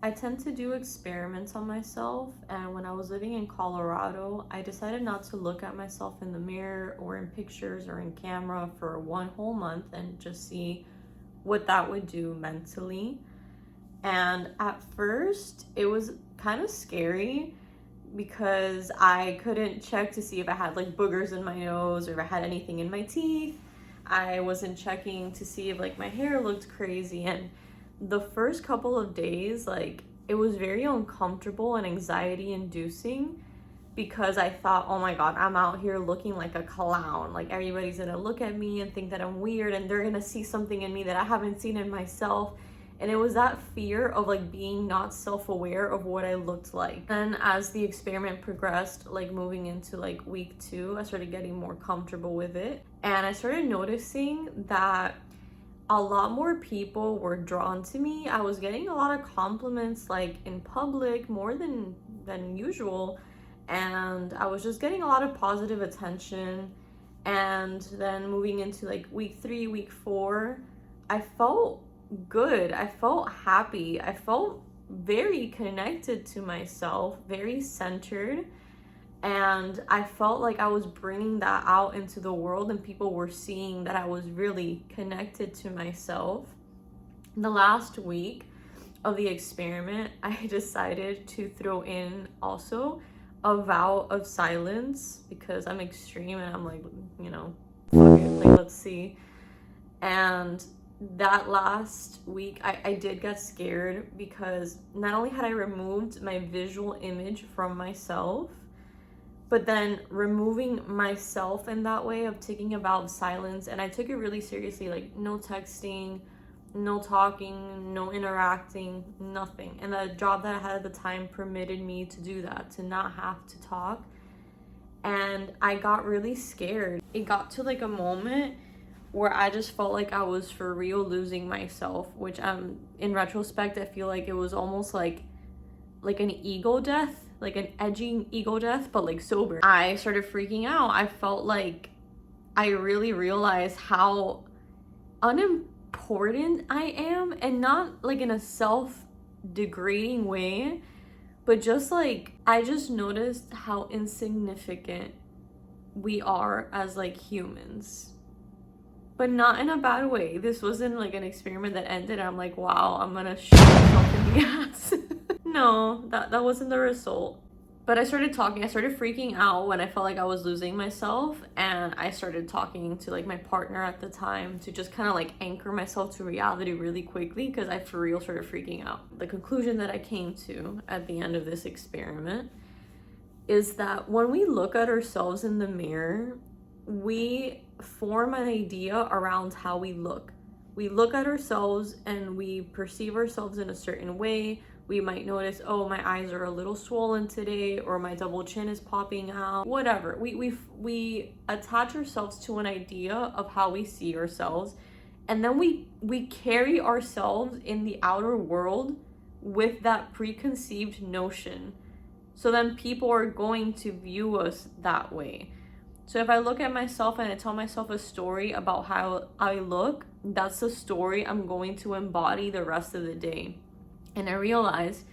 I tend to do experiments on myself, and when I was living in Colorado, I decided not to look at myself in the mirror or in pictures or in camera for one whole month and just see what that would do mentally. And at first, it was kind of scary because I couldn't check to see if I had like boogers in my nose or if I had anything in my teeth. I wasn't checking to see if like my hair looked crazy. And the first couple of days, like it was very uncomfortable and anxiety inducing because I thought, oh my God, I'm out here looking like a clown. Like everybody's gonna look at me and think that I'm weird and they're gonna see something in me that I haven't seen in myself. And it was that fear of like being not self-aware of what I looked like. And as the experiment progressed, like moving into like week 2, I started getting more comfortable with it. And I started noticing that a lot more people were drawn to me. I was getting a lot of compliments like in public more than usual. And I was just getting a lot of positive attention. And then moving into like week 3, week 4, I felt good. I felt happy. I felt very connected to myself, very centered. And I felt like I was bringing that out into the world and people were seeing that I was really connected to myself. The last week of the experiment, I decided to throw in also a vow of silence because I'm extreme and I'm like, fuck it, like let's see. And that last week, I did get scared because not only had I removed my visual image from myself, but then removing myself in that way of taking a vow of silence, and I took it really seriously, like no texting, no talking, no interacting, nothing. And the job that I had at the time permitted me to do that, to not have to talk. And I got really scared. It got to like a moment where I just felt like I was for real losing myself, which in retrospect, I feel like it was almost like an ego death, like an edging ego death, but like sober. I started freaking out. I felt like I really realized how unimportant I am, and not like in a self-degrading way, but just like I just noticed how insignificant we are as like humans. But not in a bad way. This wasn't like an experiment that ended and I'm like, wow, I'm gonna shoot myself in the ass. No, that wasn't the result. But I started talking. I started freaking out when I felt like I was losing myself, and I started talking to like my partner at the time to just kind of like anchor myself to reality really quickly because I for real started freaking out. The conclusion that I came to at the end of this experiment is that when we look at ourselves in the mirror, we form an idea around how we look. We look at ourselves and we perceive ourselves in a certain way. We might notice, oh, my eyes are a little swollen today, or my double chin is popping out, whatever. We attach ourselves to an idea of how we see ourselves, and then we carry ourselves in the outer world with that preconceived notion. So then people are going to view us that way. So if I look at myself and I tell myself a story about how I look, that's the story I'm going to embody the rest of the day. And I realized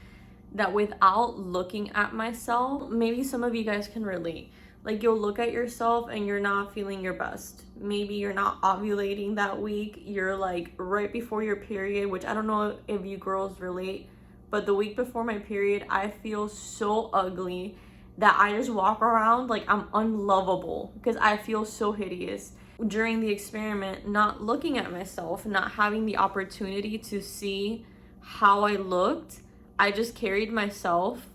that without looking at myself, maybe some of you guys can relate. Like you'll look at yourself and you're not feeling your best. Maybe you're not ovulating that week. You're like right before your period, which I don't know if you girls relate, but the week before my period, I feel so ugly that I just walk around like I'm unlovable because I feel so hideous. During the experiment, not looking at myself, not having the opportunity to see how I looked, I just carried myself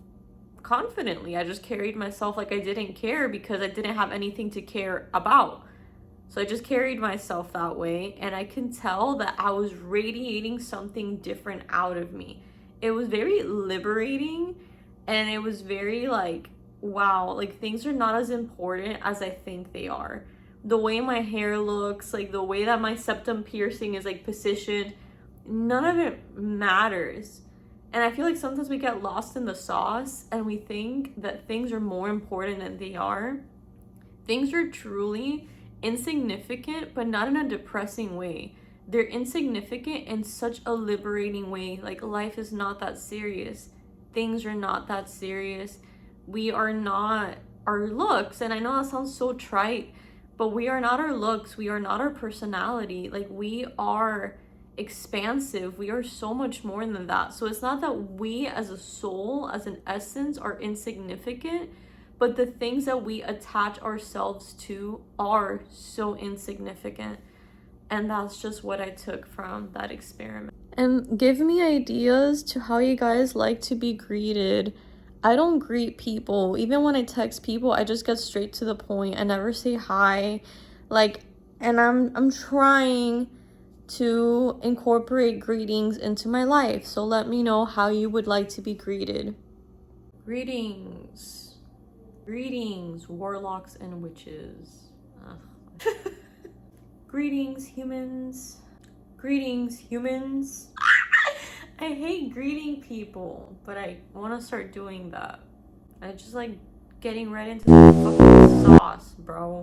confidently. I just carried myself like I didn't care because I didn't have anything to care about. So I just carried myself that way, and I can tell that I was radiating something different out of me. It was very liberating, and it was very like, wow, like things are not as important as I think they are. The way my hair looks, like the way that my septum piercing is like positioned, none of it matters. And I feel like sometimes we get lost in the sauce and we think that things are more important than they are. Things are truly insignificant, but not in a depressing way. they're insignificant in such a liberating way. Like, life is not that serious. Things are not that serious. We are not our looks. And I know that sounds so trite, but we are not our looks. We are not our personality. Like, we are expansive. We are so much more than that. So it's not that we as a soul, as an essence, are insignificant, but the things that we attach ourselves to are so insignificant. And that's just what I took from that experiment. And give me ideas to how you guys like to be greeted. I don't greet people. Even when I text people, I just get straight to the point. I never say hi. Like, and I'm trying to incorporate greetings into my life. So let me know how you would like to be greeted. Greetings. Greetings, warlocks and witches. Greetings, humans. Greetings, humans. I hate greeting people, but I want to start doing that. I just like getting right into the fucking sauce, bro.